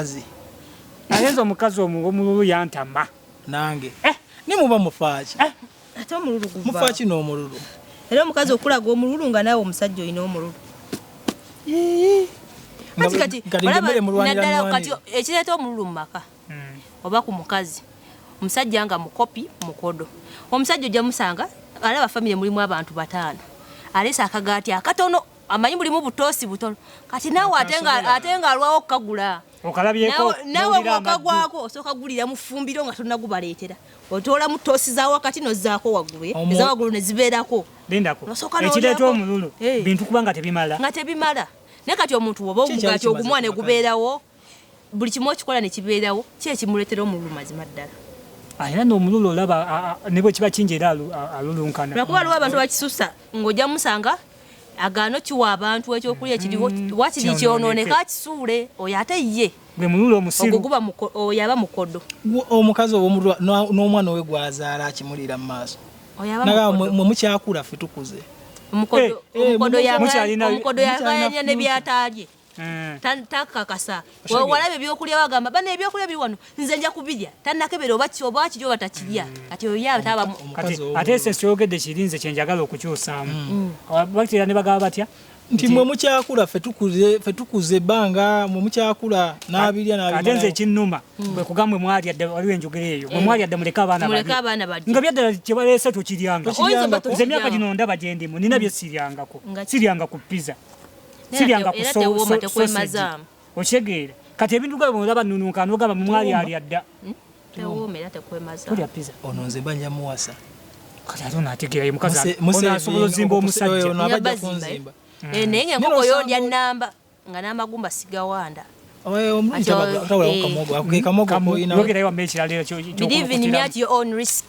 mukazi ayenza omukazi omululu yantama nange ni muba mufaachi ate omululu guva mufaachi n'omululu era omukazi okulaga omululu nga nawe omusajja oyina omululu kati naddala kati ekireeta omululu mu maka oba ku mukazi omusajja nga mukopi mukodo omusajja ojja musanga alaba famire mulimu abantu 5 alesa akagaati akatono amanyi mulimu butoosi butono kati nawe ate nga alwawo okukagula okalabyeko nawe okagwako osooka gulira mu ffumbiro nga tonnagubaleetera otoola mu toosi za wakati nozzaako waggulu eza waggulu ne zibeerako lindako ekireeta omululu bintu kubanga tebimala nga tebimala naye kati omuntu woba omugaati ogumwa ne gubeerawo buli kimu okikola ne kibeerawo ki ekimuleetera omululu mazima ddala era n'omululu olaba ne bwe kiba kingi era alulunkana lwakuba aliwo abantu bakisusa ng'ojja musanga agaano kiwa abantu ekyokulya ekiriwo wakiri kyonooneka akisuule oyo ate ye gwe mululu omusiru ogwo guba oyo aba mukodo omukazi oba n'omwana owe gwazaala akimulira mu maaso mwe mukyakula ffe tukuze omukodo yagayanya ne byataalye takakasa walabe ebyokulya bagamba bana ebyokulya biri wano nze nja kubirya tannakebera oba kiri oba takirya kati oyo ataba ate ese kyogedde kirinze kyenjagala okukyusaamu bakitera ne bagamba batya nti mwe mukyakula ffe tukuze ebbanga mwe mukyakula n'abirya ate nze ekinnuma bwe kugambwe mwalya dda waliwo enjogera eyo mwe mwalya dda muleke abaana nga byaddala kye baleese tokiryanga nze emyaka gino ndaba gye ndimu nina bye siryanga ku pizza siryanga ku sausage okyegeera kati ebintu gaba olaba nnunuuka n'ogamba mwali alya dda tulya pizza ono nze banja muwasa kati ate onaategeerayo mukazi onaasobola ozimba omusajja nabajja kunzimba naye ng'enkoko yondya nnamba nga n'amagumba sigawanda yogerayo wamma ekirala believing at your own risk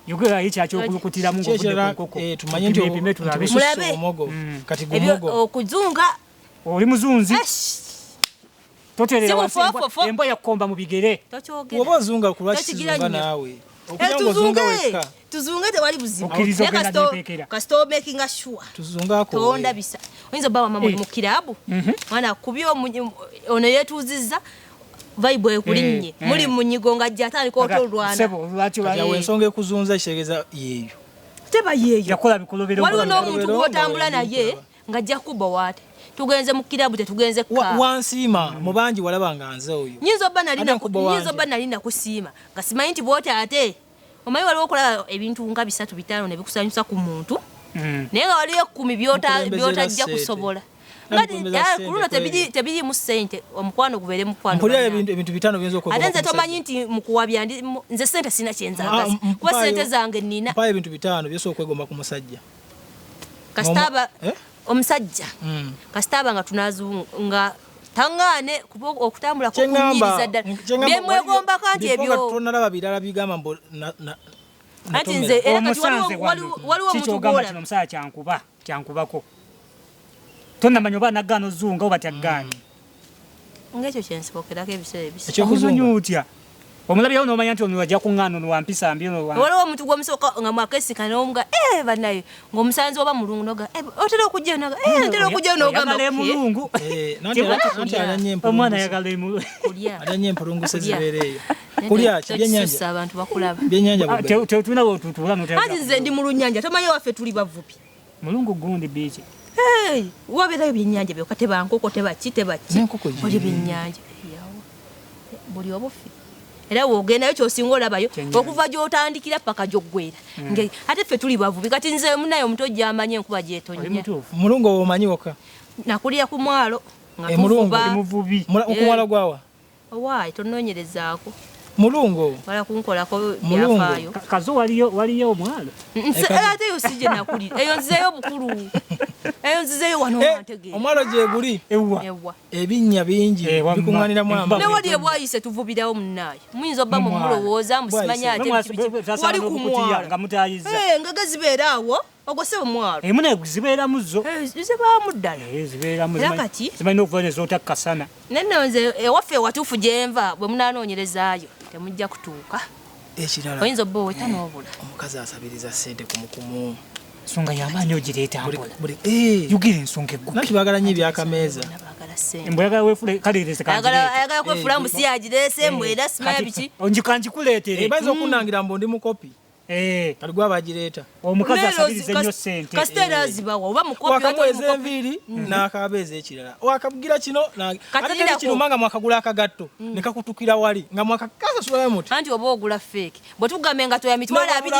yogerayo ekyakyokulukutiramo ng'okudde tumanye nti omugogo kati gumogo okuzunga oli muzunzi toterera embwa yakkomba mu bigere oba ozunga kulwakizunga naawe tuzunge tewali buzibu kasita omakinga sure tondabisa oyinza obba wamma muli mu kiraabu mwana kubye ono yeetuuzizza vibe ekulinnye muli mu nyigo ng'ajja atandika otolwana ensonga ekuzunza kitegeeza yeeyo teba yeeyo waliwo n'omuntu gw'otambula naye ng'ajja kuba waate tugenze mu kirabu tetugenze wansiima mu bangi walaba nga nze oyo nyinza obba nali nakusiima nga simanyi nti bwoti ate omanyi waliwo okulaba ebintu nga 3-5 ne bikusanyusa ku muntu naye nga waliwo 10 byotajja kusobola kuluno tebirimu ssente omukwano gubeere mukwano ebintu 5 biyinza ate nze tomanyi nti mukuwabya nze ssente sina kyenzagaza kuba ssente zange nnina mpayo ebintu 5 byosobola okwegomba ku musajja kasitaba omusajja kasitaba nga tunazunga taŋŋaane okutambula kukunyiriza ddala byemwegombako nti ebyo tonalaba birala bigamba mbu anti nze era kati waliwo omuntu gwola omusala kyankubako tonnamanya oba naggaana ozunga oba tyaggaana ng'ekyo kyensibokerako ebiseera ebisa ekyokuzunya otya omulabyawo n'omanya nti ono wajja kuŋŋaana ono wampisa mbi waliwo omuntu gwomusooka nga mwakesika n'omuga bannayo ng'omusanzi oba mulungu noga otera okujjayo noga ntera okujjayo n'ogamba emulungu omwana ayagala emulungu alanye empulungu sezibeereeyo kulya kibyennyanja abantu bakulaba byennyanja tetulina bwotutula anti nze ndi mu lunnyanja tomanyi waffe tuli bavubi mulungu gundi biiki wabeerayo byennyanja byokka teba nkoko tebaki oli byennyanja buli obufi era wogendayo kyosinga olabayo okuva gy'otandikira paka gy'oggwera ate ffe tuli bavubi kati nze munaye omuntu ojja amanye enkuba gy'etonnya mulungu owo omanyi wokka nakulira ku mwalo nga muvubi okumwalo gwawa owaayi tonoonyerezaako mulungu wala kunkolako byafaayo kazo waliyo omwalo ate yo sije nakulira eyo nzizeyo bukulu eyo nzizeyo wano wantegeera omwalo gye guli ewa ebinnya bingi bikuŋŋaanira mu ne wali ebwayise tuvubirawo munaayo muyinza obba mu mulowooza musimanya ate wali ku mwalo nga mutayiza nga zibeera awo ogose omwalo emuna zibeeramu zo zibaamu ddala zibeeramu era kati zimalina okuva nezootakkasana neno nze ewaffe ewatuufu gye nva bwe munaanoonyerezaayo temujja kutuuka ekirala oyinza obba oweta n'obula omukazi asabiriza ssente kumukumu ensonga y'amaanyi ogireeta mpola yugira ensonga egguke nati baagala nnyo ebyakameeza embwa yagala weefule kaleereze ayagala kwefula mbusi yagireese mbwe era simanya biki kanjikuleetere bayinza okunangira mbu ndi mukopi kati gwe abagireeta omukazi asabirize nnyo ssente kasita era azibawa oba mukopi wakamuweza enviiri n'akabeeza ekirala wakabugira kino ate kiruma nga mwakagula akagatto ne kakutukira wali nga mwakakasasulayo muti anti oba ogula feeki bwe tugambe engato ya mitwalo abiri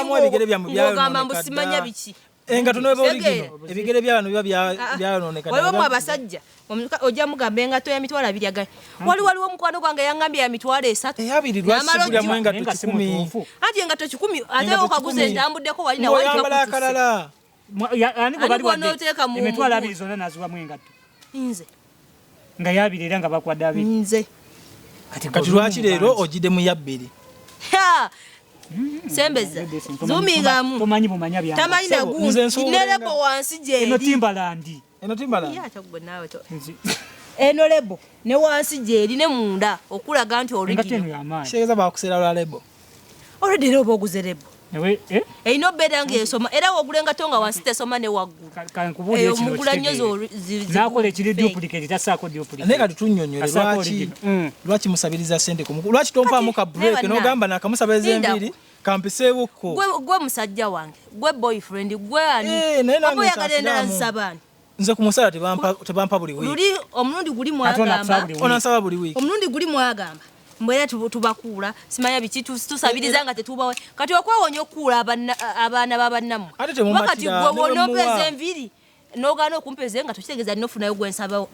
ng'ogamba mbu simanya biki engato noba oligino ebigere by'abantu biba byayonooneka waliwo abasajja ojja mugamba engato ya mitwalo abiri agala waliwo omukwano gwange yangambye ya mitwalo 3 eyabiri lwakigulyamu engato 10 anti engato 10 ate okaguza entambuddeko wali nawayambala akalala emitwalo abiri zonna naziwamu engato nze nga yabiri era nga bakwadde abiri nze kati lwaki leero ogiddemu yabbiri sembeza zumingamu tomanyi bumanya byange tamanyi nagundi nerebo wansi gyeri eno timbalandi eno lebo ne wansi gyeri ne munda okulaga nti kitegeeza bakusera lwa lebo olwedde era oba oguze lebo erina obeera nga esoma era wogulenga to nga wansi tesoma ne waggulu omugula nnyo nakola ekiri duplicate tasaako duplicate naye kati tunnyonnyole lwaki musabiriza ssente lwaki tompaamu ka break n'ogamba nakamusabiriza enviiri kampiseebukko gwe musajja wange gwe boyfriend gwe ani oba oyagala endala nsabaani nze ku musala tebampa buli wiiki omulundi guli mwagamba onansaba buli wiiki omulundi guli mwagamba mbwera tubakuula simanya biki tusabiriza nga tetubawe kati okwewonya okukuula abaana babannamu kati gwe wonompeza enviiri nogana okumpeza nga tokitegeeza ninofunayo gwensaba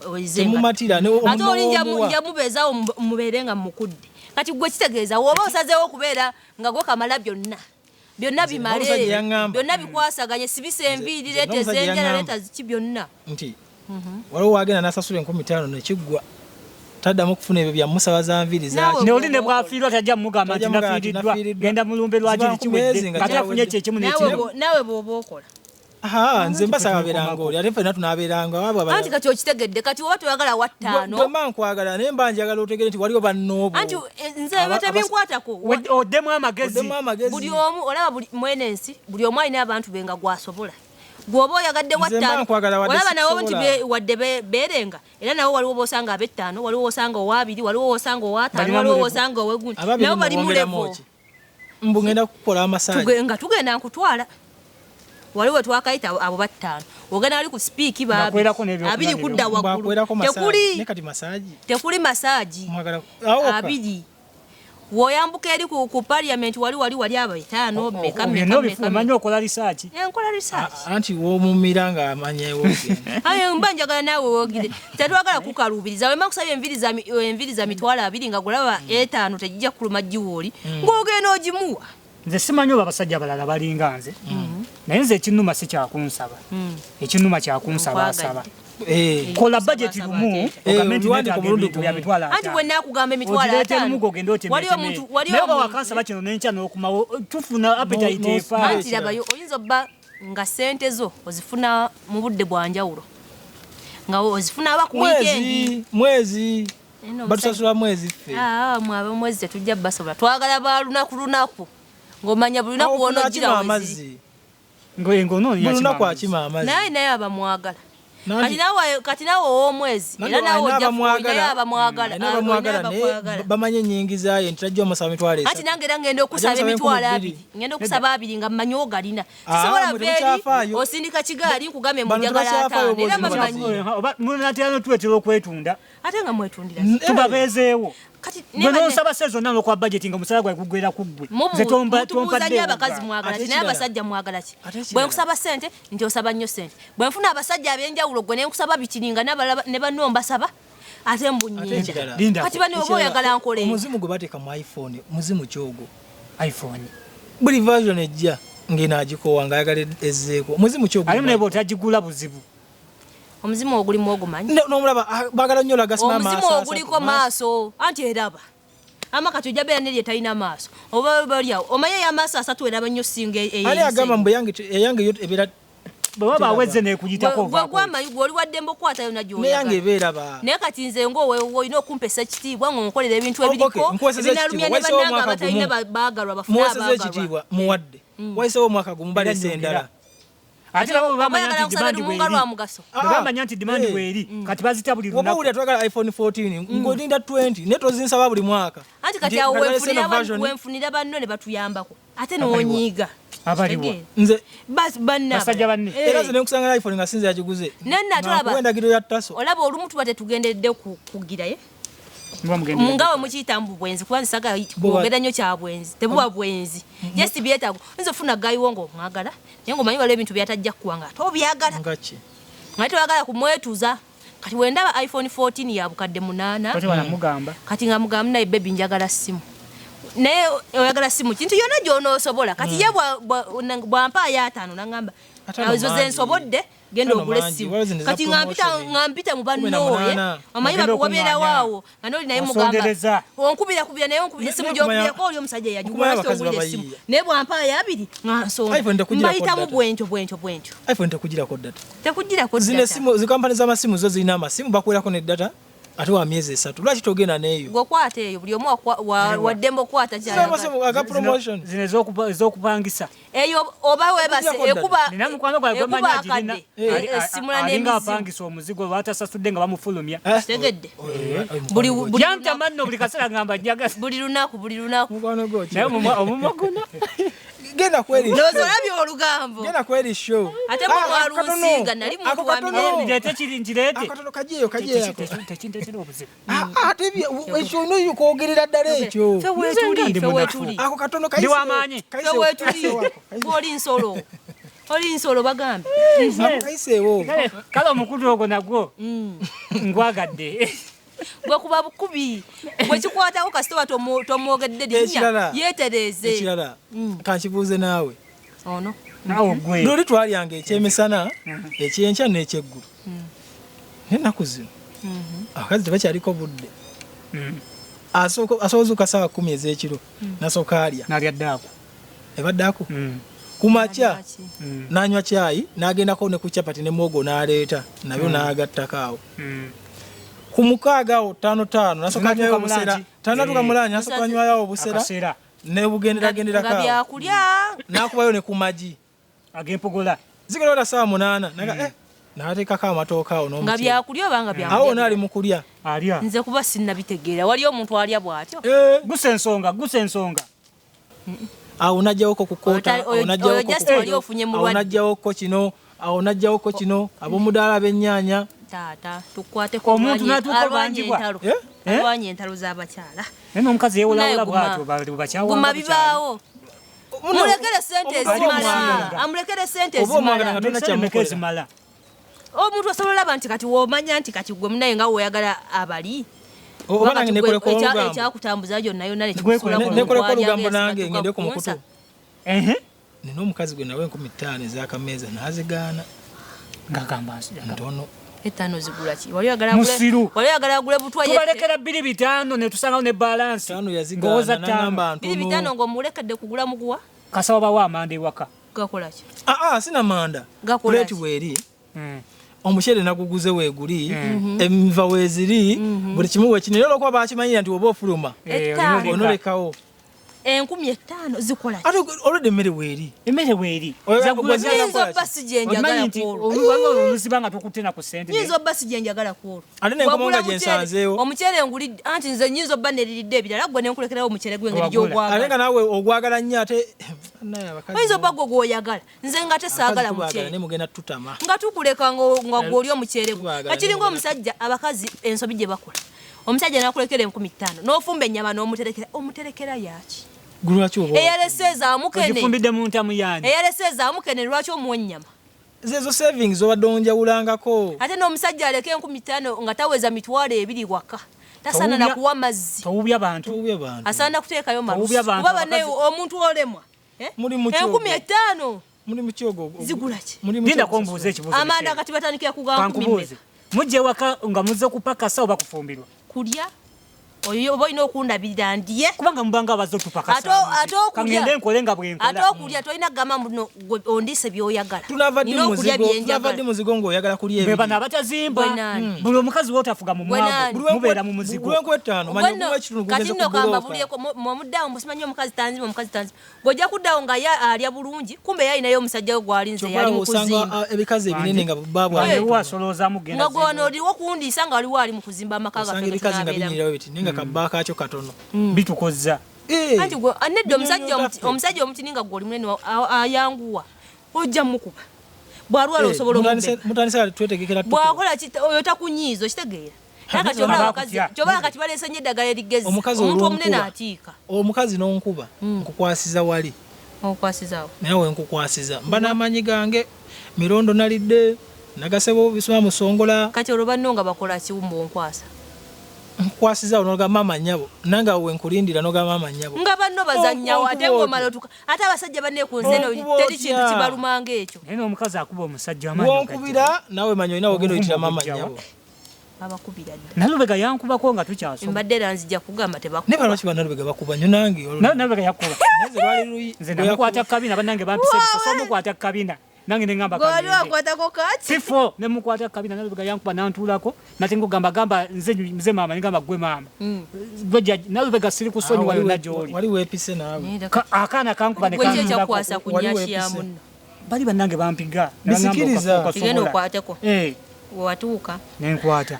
ate oli njamubeezaawo mubeere nga mukudde kati gwe kitegeeza woba osazeewo okubeera nga gwe kamala byonna bimale byonna bikwasaganye sibisa enviiri leeta ezenjala leeta ziki byonna nti waliwo wagenda nasasula 15 nekiggwa taddamu okufuna ebyo byamusaba za nviiri zaki neoli ne bwafiirwa tajja mugamba nti nafiiriddwa genda mulumbe lwakiri kiwedde kati afunye ekyekimu nekimu naawe bw'oba okola nze mbasaba beeranga oli ate fena tunaabeeranga anti kati okitegedde kati oba toyagala wa 5 bwemba nkwagala naye mba njagala otegere nti waliwo bannoobo anti nze tebinkwatako oddemu amagezi buli omu olaba mwene ensi buli omu alina abantu be nga gwasobola gwoba oyagadde wa 5 olaba nawo nti wadde beerenga era nawo waliwo boosanga ab'ettaano waliwo osanga owa2 waliwo osanga owa5 waliwo osanga ow'egundi nabo bali mu levo mbu ngenda kukola amasaji nga tugenda nkutwala waliwo twakayita abo ba5 ogenda ali ku sipiiki abiri kudda waggulu tekuli masaaji abiri woyambuka eri ku parliament wali aba 5 meka okola research enkola research anti womumira nga amanyewo ayo mba njagala naawe wogire tetwagala kukaluubiriza wema kusabya enviri za mitwalo 2 nga gulaba 5 tegijja kuluma giwooli ng'ogenda ogimuwa nze simanyi oba abasajja abalala balinga nze naye nze ekinuma si kyakunsaba ekinuma kyakunsaba asaba kola budget lumu anti bwe nakugamba emitwalo 5 naye oba wakansaba kino nenkya n'okumawo tufuna appetite efa anti labayo oyinza obba nga ssente zo ozifuna mu budde bwa njawulo nga ozifuna aba ku weekend mwezi batusasula mwezi ffe mwabe mwezi tetujja basobola twagala ba lunaku ng'omanya buli lunaku wonojjira wezi ngonoolunaku akima amazzi naye abamwagala kati nawe ow'omwezi era nawe ojja abamwagala bamanye ennyingi zaayo nti tajja omusaba mitwalo 3 anti nange era ngenda okusaba emitwalo 2 ngenda okusaba 2 nga mmanyi ogalina kisobola beeri osindika kigaali nkugambe mujagala 5 era bamanyi munatyano tuwetera okwetunda ate nga mwetundira tubabeezeewo gwe nosaba se zonna n'okuba budget nga omusala gwawe gugwera ku ggwe mutubuuza nnyo abakazi mwagala ki naye abasajja mwagala ki bwe nkusaba ssente nti osaba nnyo ssente bwe nfuna abasajja ab'enjawulo gwe ne nkusaba bikiringa ne banno mbasaba ate mbunyiinja kati bano oba oyagala nkole omuzimu gwe bateeka mu iphone muzimu kyogwo iphone buli version ejja ng'enaagikoowa ng'ayagala ezzeeko muzimu kyogwo ali munebe otagigula buzibu omuzimu ogulimu ogumanyi nomulaba baagala nnyo lagasima omuzimu oguliko maaso anti eraba amakati ojja beera neri etalina maaso oba balyawo omanye ey'amaaso 3 eraba nnyo singa ali agamba mbu eyange yo ebeera bwe waba awezze nekuyitako gwamanyi gwoli waddembe okwatayo nayange ebeeraba naye kati nze olina okumpesa ekitiibwa ng'onkolera ebintu ebiriko ebinalumya ne bannanga abatalina baagalwa bafuna abaagalwa ekitiibwa muwadde wayisewo omwaka gumu balesa endala ate nabo bamanya nti demand weeri kati bazitabulira lunaku oba uli atwagala iPhone 14 ngolinda 20 ne tozinsaba buli mwaka anti kati awo wenfunira banno ne batuyambako ate n'onyiiga abaliwo nze basajja banne era nze nekusanga iPhone nga sinze yagiguze nenna tulaba endagiro ya Taso olaba olumu tuba tetugendedde kugiraye ngawe mukiyita mbubwenzi kuba nsaga bwogera nnyo kya bwenzi tebuba bwenzi just byetago nze ofuna gayiwo ng'omwagala naye ng'omanyi waliwo ebintu byatajja kuwanga ate obyagala ngaki nga toyagala kumwetuza kati wendaba iPhone 14 ya bukadde 8 kati nga mugamu naye bebi njagala simu naye oyagala simu kintu yonna gy'onoosobola kati ye bwampa ya 5 nangamba ezo ze nsobodde genda ogule simu kati ngampita mu bannooye omanyi wabeera waawo nga noli naye mugamba onkubira naye esimu gy'okubirako oli omusajja yagigula ogule simu naye bwampa ya 2 nga nsonda mbayitamu bwentyo iPhone tekugirako data zine simu zikampani z'amasimu zo zirina amasimu bakuwerako ne data ate wa myezi 3 lwaki togenda neeyo gwokwata eyo buli omu waddembe okwata aga promotion zino ez'okupangisa eyo oba webase nina mukwano gwawe gwemanya agirina alinga apangisa omuzigo batasasudde nga bamufulumya tegedde yantama nno buli kaseera ngamba njaga buli lunaku naye omumwa gona genda kweri nozolabye olugambo genda kweri show ate mwalusinga nali muntu wa mirete kiri njirete akatono kajeyo tekindetera obuzibu ate ekyo no kwogerera ddala ekyo fe wetuli ako katono ndi wamaanyi fe wetuli oli nsolo bagambe kaiseewo kale omukutu ogwo nagwo ngwagadde bwekuba bukubi bwekikwatako kasitoba tomwogedde linnya yeetereeze ekirala kankibuuze naawe ono naawe gwe luli twalyanga ekyemisana ekyenkya n'ekyeggulu n'ennaku zino abakazi tebakyaliko budde asobozuka saawa 10 ez'ekiro nasooka alya nalyaddaako ebaddeako kumakya nanywa cyayi n'agendako ne ku capati ne mwogo n'aleeta nabyo n'agattako awo ku 6 5 nasooka anywayo obusera tanatuka mulanya nasooka anywayo obusera ne bugenderagenderako byakulya n'akubayo ne ku magi ag'empogola zigenda saawa 8 naga n'ateekako amatooka awo n'omukyere nga byakulya oba nga byakulya awo naali mu kulya alya nze kuba sinnabitegeera wali omuntu alya bw'atyo gusa ensonga awo najjawoko kukoota awo najjawoko kino awo najjawoko kino ab'omudaala b'ennyaanya taata tukwateko omuntu n'atuuka bangibwa alwanya entalo z'abakyala naye n'omukazi yeewolawula bw'atyo bakyawa guma bibaawo mulekere sente ezimala omuntu osobola olaba nti kati womanya nti kati gwe munaye nga weoyagala abali oba nange nekoleko olugambo ekyakutambuza yonna yonna nekoleko olugambo nange ngende ku mukutu nina omukazi gwe nawe 15 ez'akameeza n'azigaana ngagamba ntono etano zigula ki wali oyagala agule butwa tubalekera 2 netusangawo ne balansi yazigaana n'agamba ntono 2 ng'omulekedde kugula muguwa kasaba bawa amanda ewaka gakola ki sina manda plate weeri omukyere naguguze weeguli enva weeziri buli kimu wekini era olwokuba bakimanyira nti oba ofuluma onolekawo 15,000 zikola ate olwedde emmere weeri nyinza obba si gyenjagala olusiba nga tukutena ku sente nyinza obba si gyenjagala kwolwo ate nenkomonga gyensanzeewo omukyere nguli anti nze nyinza obba neriridde ebirala gwe nenkulekerawo omukyere gwengeri gy'ogwagala ate nga naawe ogwagala nnyo ate oyinza obba gwe gwoyagala nze nga te saagala mukyere nemugenda tutama nga tukuleka nga gwoli omukyere gwe kakiringa omusajja abakazi ensobi gye bakola omusajja nakulekera 15,000 n'ofumba ennyama n'omuterekera yaki eyalesezaamu kene lwaki omuwa ennyama zezo savings obadde onjawulangako ate n'omusajja aleke 15,000 nga taweza mitwalo 2 waka tasaana nakuwa mazzi towubya bantu asaana kuteekayo malusu kuba banne omuntu olemwa 15,000 muli mukyogo zigula ki lindako mbuuza ekibuuzo amanda kati batandikira kugamba mujje waka nga muzze kupakasa oba kufumbirwa kulya oyo boyina okundabirira ndiye kubanga mbanga abazotupa kangende nkolenga bwenkola ate okulya tolina gama muno ondise byoyagala tunava ddi muzigo ng'oyagala kulya ebyo bana abatazimba buli omukazi wootafuga mu mwago mubeera mu muzigo lwenkwetaano kati nno kamba bulyeko momuddawo musimanyi omukazi tanzima gojja kuddawo nga alya bulungi kumbe yalinayo omusajja we gwalinze yali mukuzimba ebikazi ebinene nga babwasoloozamu nga gwono oliwo kundiisa nga waliwo ali mu kuzimba amaka gaffe kabba kakyo katono bitukozza anti nedda omusajja omutini nga gwoli munene ayanguwa ojja mukuba bwalwala osobola bwakola oyo takunyiiza okitegeera kyobalaba kati baleese nnyo eddagala erigezi omuntu omunene atiika omukazi n'onkuba nkukwasiza wali okwasizaawo naye wenkukwasiza mba n'amanyi gange mirondo nalidde nagasebo bisuma musongola kati olwo banno nga bakola kiwumba onkwasa nkwasiza onoga mama nyabo nanga wenkulindira noga mama nyabo nga banno bazannyawo ate ng'omala otuka ate abasajja banne ku nzeno teri kintu kibalumanga ekyo naye n'omukazi akuba omusajja wonkubira nawe manyi olina ogenda oyitira mama nyabo abakubira dda nalubega yankubako nga tukyasoma mbadde era nzija kugamba tebakuba ne balwaki banalubega bakuba nyo nange nalubega yakuba nze namukwata kabina bannange bampisa ebisoso omukwata kabina nange nengamba goli wakwatako kati sifo nemukwata kabina nalubega yankuba nantulako nate ngogamba nze mama nengamba gwe mama gweja nalubega siri kusoni wali najoli wali wepise nawe akana kankuba ne kankuba gweja kwasa kunyashi ya munno bali bannange bampiga bisikiriza kigenda okwateko watuuka nenkwata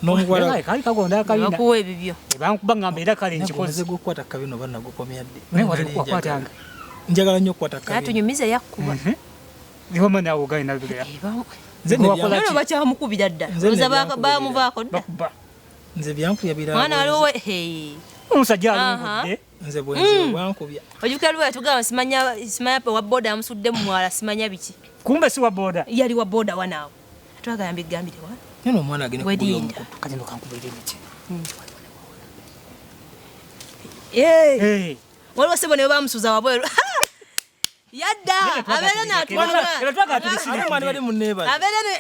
n'omugwala kali kagonda kabina bakuwa ebibyo bankuba ngamba era kale nkikoze gukwata kabino banna gukomya dde naye wali kukwatanga njagala nnyo okukwata kabino atunyumiza yakkuba niho mana awogaye nalubega nze bakyamukubira dda oza bamuvaako dda nze byankubya birabo mwana waliwo omusajja alungudde nze bwenzi bwankubya ojjukira lwe yatugamba simanya wa boda amusudde mu mwala simanya biki kumbe si wa boda yali wa boda wanaawo twagamba bigambire wa neno omwana agenda kukuya omukutu kati nokankubira emiti waliwo sebo ne bamusuza wabweru yadda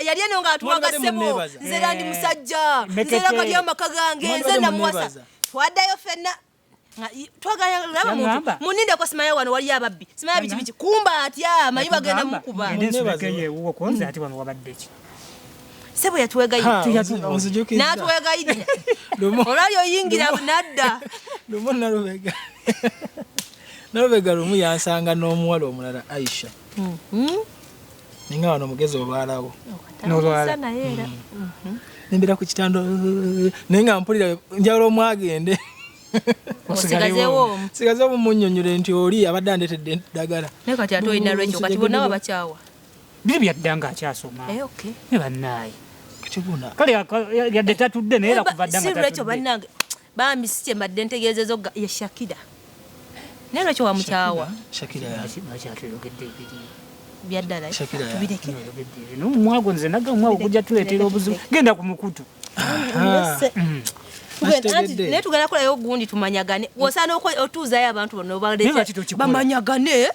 yali eno ng'atuwaga sebo nze era ndi musajja nze era kali amaka gange nze namuwasa twaddayo fenna twagalaba muntu munindeko simanya wano waliyo ababbi simanya biki biki kumba atya mayi bagenda mukuba sebo yatuwegayirira n'atuwegayirira olwali oyingira nadda lumu nalubega lumu yansanga n'omuwala omulala Aisha ninga wano omugezi obaalawo n'olwala nembera ku kitando naye nga mpulira njagala omwagende sigazeewo munnyonnyole nti oli abadde andetedde eddagala naye kati ate olina lwekyo kati bonna babakyawa biri byadda nga akyasoma ne bannaaye kitibuna kale yadde tatudde naye era kuva dda nga si lwekyo bannange bambi si kye mbadde ntegeezezo ye Shakira naye lwekyo wamukyawa byaddala tubireke nomumwago nze naga omwago gujja tuleetera obuzibu genda ku mukutu naye tugenda kulayo ogundi tumanyagane wosaana otuuzayo abantu bonna bamanyagane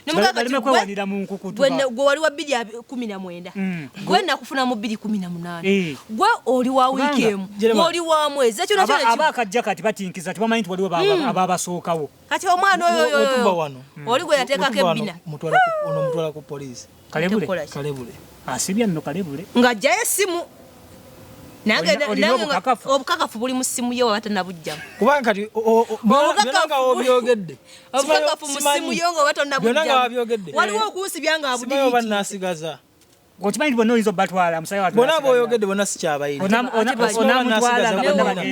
gwe wali wa 219 gwe nakufuna mu 218 gwe oli wa wiiki emu oli wa mwezi abakajja kati batinkiza tibamanyi nti waliwo ababasookawo kati omwana oyo oli gwe yateekako ebbina ono mutwala ku poliisi kalebule asibya nno kalebule ng'ajjayo essimu obukakafu buli mu ssimu ye waba tannabugjamu kubanga kati byonanga obyogedde obukakafu mu ssimu ye nga oba tonnabugjamu waliwo okunsibya nga simanyi oba nasigaza okimanyi nti bonna oyinza obatwala bonna boyogedde bonna sikyabayine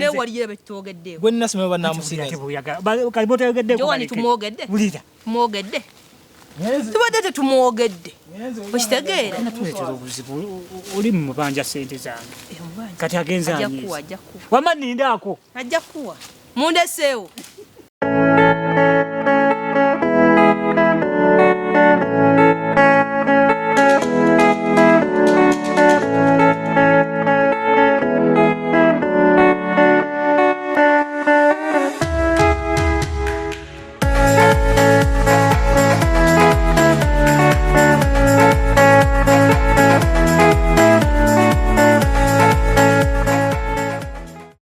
waliyo betwogeddeeko gwe nina simanyi oba namusigaza tumwogedde tubadde tetumwogedde okitegeera oli mumubanja sente zange kati agenza wama nindaako ajja kuwa mundeseewo